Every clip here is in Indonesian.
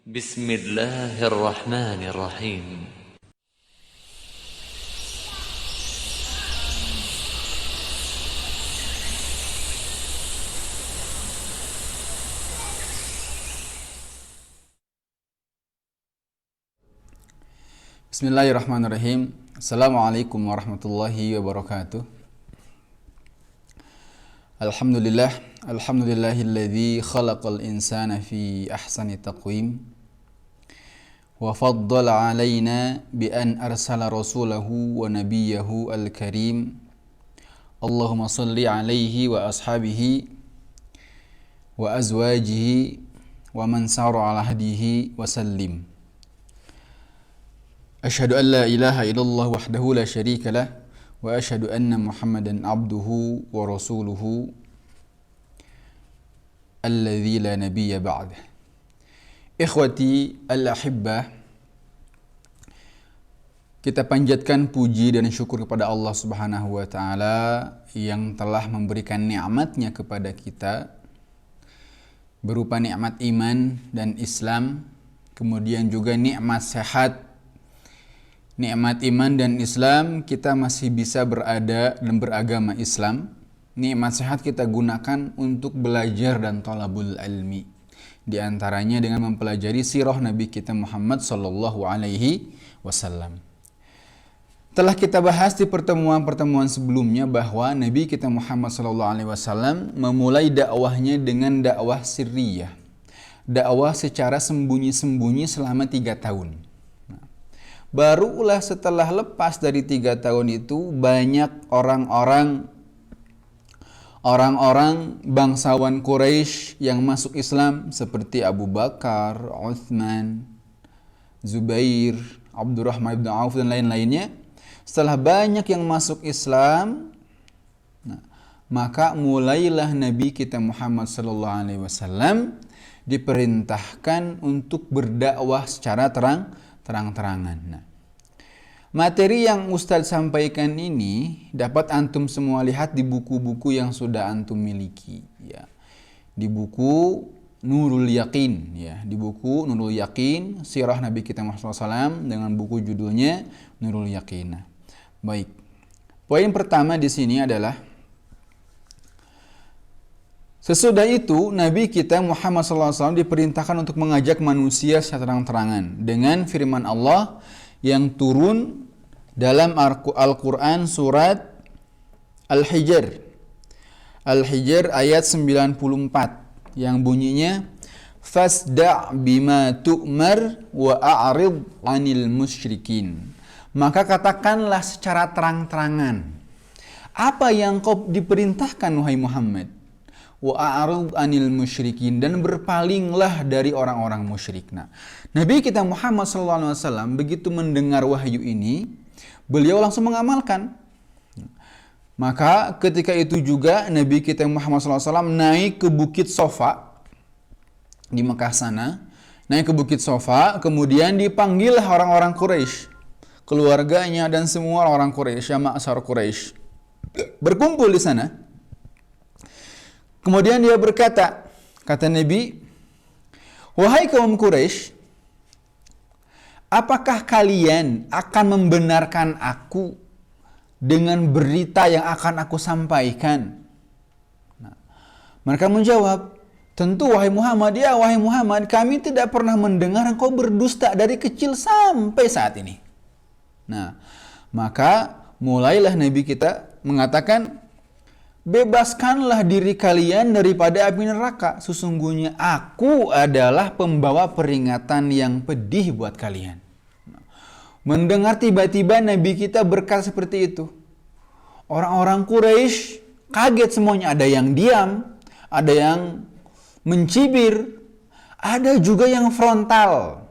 بسم الله الرحمن الرحيم. Bismillahirrahmanirrahim. Assalamualaikum warahmatullahi wabarakatuh. Alhamdulillahilladzi khalaqal insana fi ahsani taqwim wa faddala alaina bi an arsala rasulahu wa nabiyahu al-karim. Allahumma salli alaihi wa ashabihi wa azwajihi wa man sara ala hadihi wa sallim. Asyhadu an la ilaha illallah wahdahu la syarika lah wa asyhadu anna Muhammadan abduhu wa rasuluhu alladzi la nabiyya ba'dah. Ikhwati al-ahibbah, kita panjatkan puji dan syukur kepada Allah Subhanahu wa taala yang telah memberikan nikmatnya kepada kita berupa nikmat iman dan Islam, kemudian juga nikmat sehat. Nikmat iman dan Islam, kita masih bisa berada dan beragama Islam. Nikmat sehat kita gunakan untuk belajar dan talabul ilmi. Di antaranya dengan mempelajari sirah Nabi kita Muhammad sallallahu alaihi wasallam. Telah kita bahas di pertemuan-pertemuan sebelumnya bahwa Nabi kita Muhammad sallallahu alaihi wasallam memulai dakwahnya dengan dakwah sirriyah. Dakwah secara sembunyi-sembunyi selama 3 tahun. Barulah setelah lepas dari 3 tahun itu banyak orang-orang bangsawan Quraisy yang masuk Islam seperti Abu Bakar, Utsman, Zubair, Abdurrahman bin Auf dan lain-lainnya. Setelah banyak yang masuk Islam, maka mulailah Nabi kita Muhammad sallallahu alaihi wasallam diperintahkan untuk berdakwah secara terang-terangan. Materi yang Ustadz sampaikan ini dapat antum semua lihat di buku-buku yang sudah antum miliki, ya. Di buku Nurul Yaqin, ya. Di buku Nurul Yaqin, sirah Nabi kita Muhammad SAW dengan buku judulnya Nurul Yaqin. Baik. Poin pertama di sini adalah sesudah itu Nabi kita Muhammad SAW diperintahkan untuk mengajak manusia secara terang-terangan dengan firman Allah yang turun dalam Al-Quran surat Al-Hijr. Al-Hijr ayat 94 yang bunyinya fasda' bima tu'mar wa a'rid 'anil musyrikin. Maka katakanlah secara terang-terangan apa yang kau diperintahkan wahai Muhammad. Wa a'rid 'anil musyrikin, dan berpalinglah dari orang-orang musyrik. Nah, Nabi kita Muhammad SAW begitu mendengar wahyu ini, beliau langsung mengamalkan. Maka ketika itu juga Nabi kita Muhammad SAW naik ke Bukit Sofa di Mekah sana, naik ke Bukit Sofa, kemudian dipanggil orang-orang Quraisy, keluarganya dan semua orang Quraisy, ya ma'syar Quraisy, berkumpul di sana. Kemudian dia berkata, kata Nabi, wahai kaum Quraisy, apakah kalian akan membenarkan aku dengan berita yang akan aku sampaikan? Nah, mereka menjawab, tentu wahai Muhammad, ya wahai Muhammad, kami tidak pernah mendengar engkau berdusta dari kecil sampai saat ini. Nah, maka mulailah Nabi kita mengatakan, bebaskanlah diri kalian daripada api neraka. Sesungguhnya aku adalah pembawa peringatan yang pedih buat kalian. Mendengar tiba-tiba Nabi kita berkata seperti itu, orang-orang Quraisy kaget semuanya. Ada yang diam, ada yang mencibir, ada juga yang frontal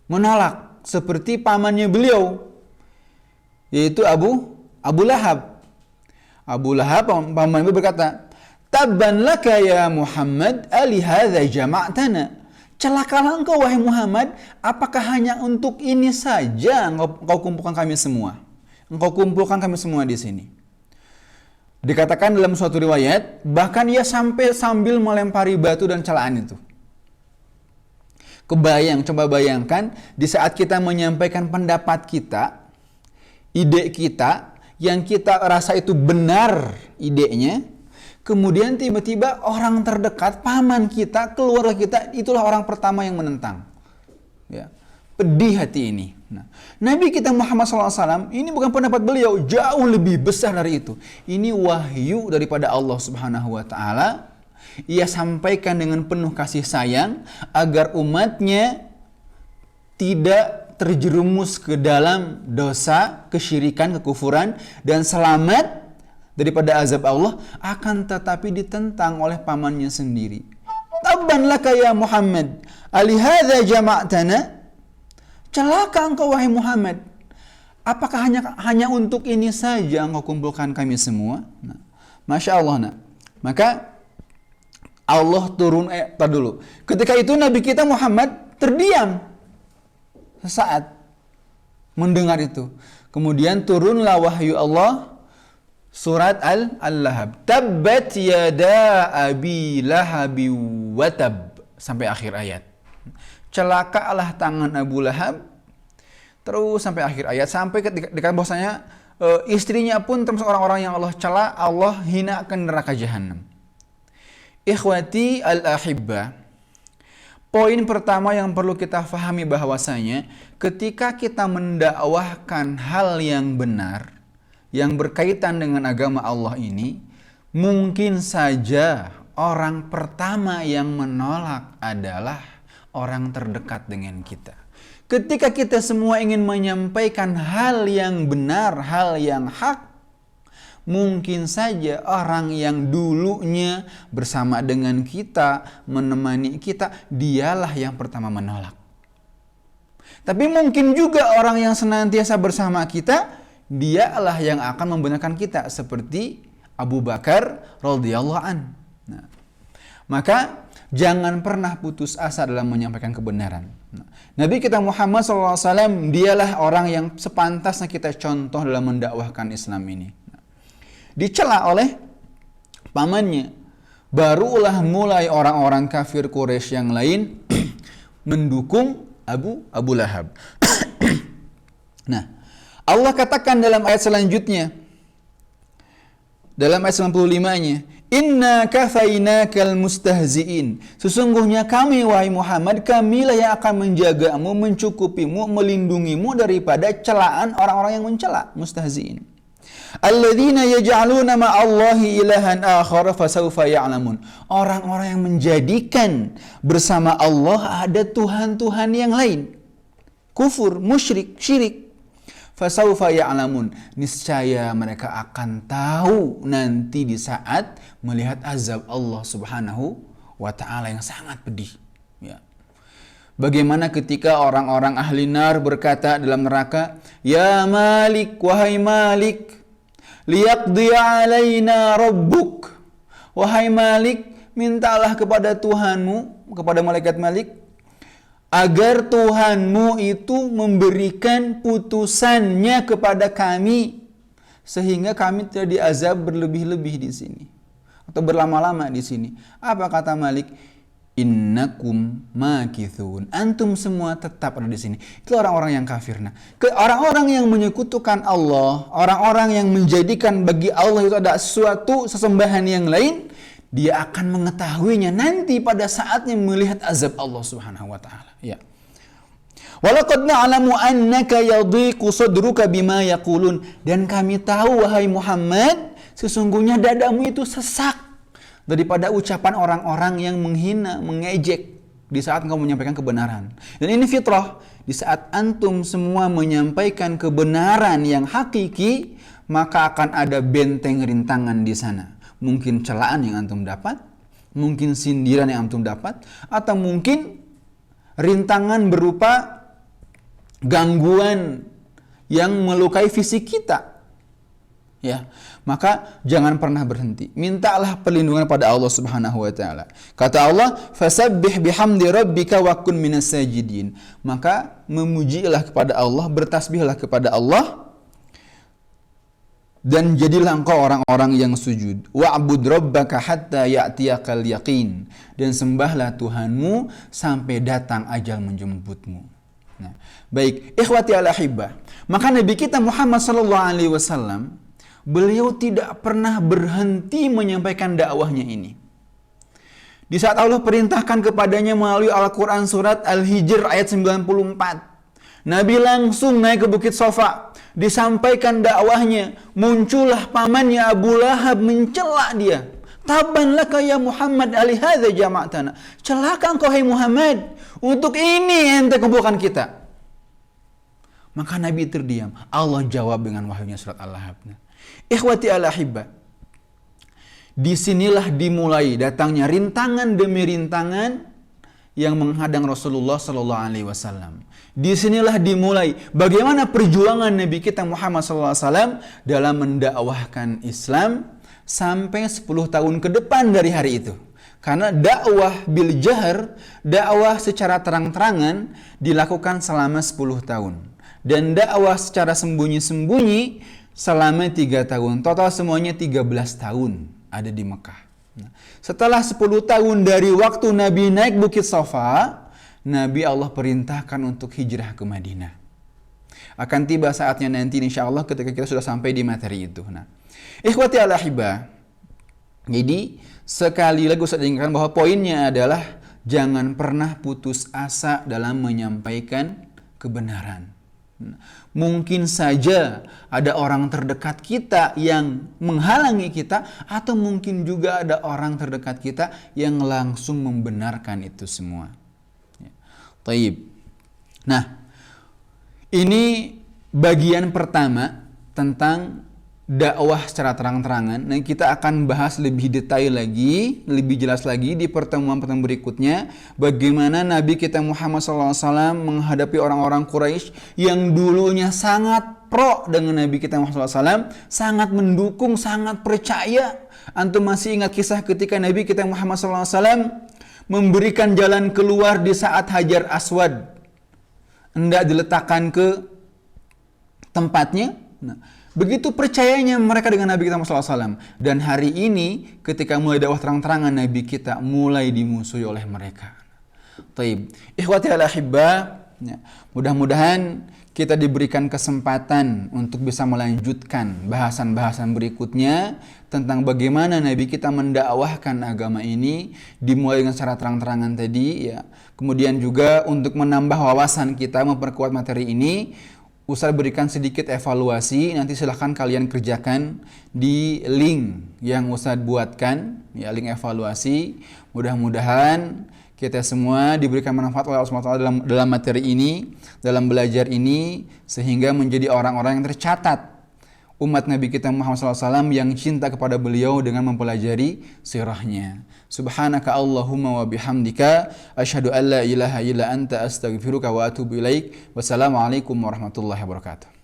menolak, seperti pamannya beliau, yaitu Abu Lahab. Abu Lahab, paman itu berkata, tabban laka ya Muhammad, ali hadza jama'tana. Celakalah engkau wahai Muhammad, apakah hanya untuk ini saja engkau kumpulkan kami semua? Engkau kumpulkan kami semua di sini. Dikatakan dalam suatu riwayat, bahkan ia sampai sambil melempari batu dan celaan itu. Coba bayangkan di saat kita menyampaikan pendapat kita, ide kita, yang kita rasa itu benar idenya, kemudian tiba-tiba orang terdekat, paman kita, keluarga kita, itulah orang pertama yang menentang. Ya. Pedih hati ini. Nah, Nabi kita Muhammad SAW, ini bukan pendapat beliau, jauh lebih besar dari itu. Ini wahyu daripada Allah Subhanahu wa Ta'ala. Ia sampaikan dengan penuh kasih sayang agar umatnya tidak terjerumus ke dalam dosa, kesyirikan, kekufuran, dan selamat daripada azab Allah, akan tetapi ditentang oleh pamannya sendiri. Tabban laka ya Muhammad, alihadza jama'tana? Celaka engkau wahai Muhammad. Apakah hanya untuk ini saja engkau kumpulkan kami semua? Nah, Masya Allah. Nah. Maka Allah turun, dulu. Ketika itu Nabi kita Muhammad terdiam sesaat mendengar itu. Kemudian turunlah wahyu Allah, surat Al-Lahab. Tabbat yada abi lahabi watab, sampai akhir ayat. Celakalah tangan Abu Lahab, terus sampai akhir ayat, sampai ketika bahwasanya istrinya pun termasuk orang-orang yang Allah cela, Allah hinakan neraka jahanam. Ikhwati al-ahibba, poin pertama yang perlu kita fahami bahwasanya ketika kita mendakwahkan hal yang benar yang berkaitan dengan agama Allah ini, mungkin saja orang pertama yang menolak adalah orang terdekat dengan kita. Ketika kita semua ingin menyampaikan hal yang benar, hal yang hak, mungkin saja orang yang dulunya bersama dengan kita, menemani kita, dialah yang pertama menolak. Tapi mungkin juga orang yang senantiasa bersama kita, dialah yang akan membenarkan kita, seperti Abu Bakar radhiyallahu an. Nah, maka jangan pernah putus asa dalam menyampaikan kebenaran. Nah, Nabi kita Muhammad SAW, dialah orang yang sepantasnya kita contoh dalam mendakwahkan Islam ini. Nah, dicela oleh pamannya, barulah mulai orang-orang kafir Quraisy yang lain mendukung Abu Lahab. Nah, Allah katakan dalam ayat selanjutnya, dalam ayat 95-nya, Inna kafainakal mustahzi'in. Sesungguhnya kami, wahai Muhammad, kamilah yang akan menjagamu, mencukupimu, melindungimu daripada celaan orang-orang yang mencela, mustahzi'in. Alladzina yaj'aluna ma'allahi ilahan akhar fasawfa ya'lamun. Orang-orang yang menjadikan bersama Allah ada Tuhan-Tuhan yang lain. Kufur, musyrik, syirik. Fasawfa ya'lamun, niscaya mereka akan tahu nanti di saat melihat azab Allah Subhanahu wa Ta'ala yang sangat pedih. Ya. Bagaimana ketika orang-orang ahli nar berkata dalam neraka, Ya Malik, wahai Malik, liyaqdi alaina rabbuk. Wahai Malik, mintalah kepada Tuhanmu, kepada malaikat Malik, agar Tuhanmu itu memberikan putusannya kepada kami, sehingga kami tidak diazab berlebih-lebih di sini atau berlama-lama di sini. Apa kata Malik? Innakum makithun. Antum semua tetap ada di sini. Itu orang-orang yang kafir. Nah, orang-orang yang menyekutukan Allah, orang-orang yang menjadikan bagi Allah itu ada suatu sesembahan yang lain, dia akan mengetahuinya nanti pada saatnya melihat azab Allah Subhanahu wa Ta'ala. Ya. Walaqad na'lamu annaka yadhiqu sadruka bima yaqulun. Dan kami tahu, wahai Muhammad, sesungguhnya dadamu itu sesak daripada ucapan orang-orang yang menghina, mengejek di saat engkau menyampaikan kebenaran. Dan ini fitrah. Di saat antum semua menyampaikan kebenaran yang hakiki, maka akan ada benteng rintangan di sana. Mungkin celaan yang antum dapat, mungkin sindiran yang antum dapat, atau mungkin rintangan berupa gangguan yang melukai fisik kita. Ya, maka jangan pernah berhenti. Mintalah perlindungan pada Allah Subhanahu wa Ta'ala. Kata Allah, "Fasabbih bihamdi rabbika wa kun minas sajidin." Maka memujilah kepada Allah, bertasbihlah kepada Allah dan jadilah engkau orang-orang yang sujud. Wa'bud rabbaka hatta ya'tiyakal yaqin, dan sembahlah Tuhanmu sampai datang ajal menjemputmu. Nah, baik, ikhwati al-ahibbah. Maka Nabi kita Muhammad sallallahu alaihi wasallam, beliau tidak pernah berhenti menyampaikan dakwahnya ini. Di saat Allah perintahkan kepadanya melalui Al-Quran surat Al-Hijr ayat 94, Nabi langsung naik ke Bukit Sofa, disampaikan dakwahnya. Muncullah pamannya Abu Lahab mencela dia. Taban laka ya Muhammad alihadza jama'tana. Celaka engkau hai Muhammad, untuk ini ente kumpulkan kita. Maka Nabi terdiam. Allah jawab dengan wahyunya surat Al-Lahab. Ikhwati al-ahibbah, disinilah dimulai datangnya rintangan demi rintangan yang menghadang Rasulullah Sallallahu Alaihi Wasallam. Disinilah dimulai bagaimana perjuangan Nabi kita Muhammad Sallallahu Alaihi Wasallam dalam mendakwahkan Islam sampai 10 tahun ke depan dari hari itu. Karena dakwah bil jahr, dakwah secara terang-terangan dilakukan selama 10 tahun. Dan dakwah secara sembunyi-sembunyi selama 3 tahun. Total semuanya 13 tahun ada di Mekah. Setelah 10 tahun dari waktu Nabi naik Bukit Safa, Nabi Allah perintahkan untuk hijrah ke Madinah. Akan tiba saatnya nanti insya Allah ketika kita sudah sampai di materi itu. Nah, ikhwati al-ahibah, jadi sekali lagi Ustaz ingatkan bahwa poinnya adalah jangan pernah putus asa dalam menyampaikan kebenaran. Mungkin saja ada orang terdekat kita yang menghalangi kita, atau mungkin juga ada orang terdekat kita yang langsung membenarkan itu semua. Taib. Nah, ini bagian pertama tentang dakwah secara terang-terangan. Nah, kita akan bahas lebih detail lagi, lebih jelas lagi di pertemuan-pertemuan berikutnya bagaimana Nabi kita Muhammad SAW menghadapi orang-orang Quraisy yang dulunya sangat pro dengan Nabi kita Muhammad SAW, sangat mendukung, sangat percaya. Antum masih ingat kisah ketika Nabi kita Muhammad SAW memberikan jalan keluar di saat Hajar Aswad hendak diletakkan ke tempatnya? Nah, begitu percayanya mereka dengan Nabi kita Muhammad SAW. Dan hari ini ketika mulai dakwah terang-terangan, Nabi kita mulai dimusuhi oleh mereka. Taib. Ikhwati al-ahibbah, mudah-mudahan kita diberikan kesempatan untuk bisa melanjutkan bahasan-bahasan berikutnya tentang bagaimana Nabi kita mendakwahkan agama ini, dimulai dengan secara terang-terangan tadi, ya. Kemudian juga untuk menambah wawasan kita, memperkuat materi ini, Ustaz berikan sedikit evaluasi, nanti silahkan kalian kerjakan di link yang Ustaz buatkan, ya, link evaluasi. Mudah-mudahan kita semua diberikan manfaat oleh Allah SWT dalam materi ini, dalam belajar ini, sehingga menjadi orang-orang yang tercatat umat Nabi kita Muhammad SAW yang cinta kepada beliau dengan mempelajari sirahnya. Subhanaka Allahumma wa bihamdika asyhadu an la ilaha illa anta astaghfiruka wa atubu ilaik. Wassalamualaikum warahmatullahi wabarakatuh.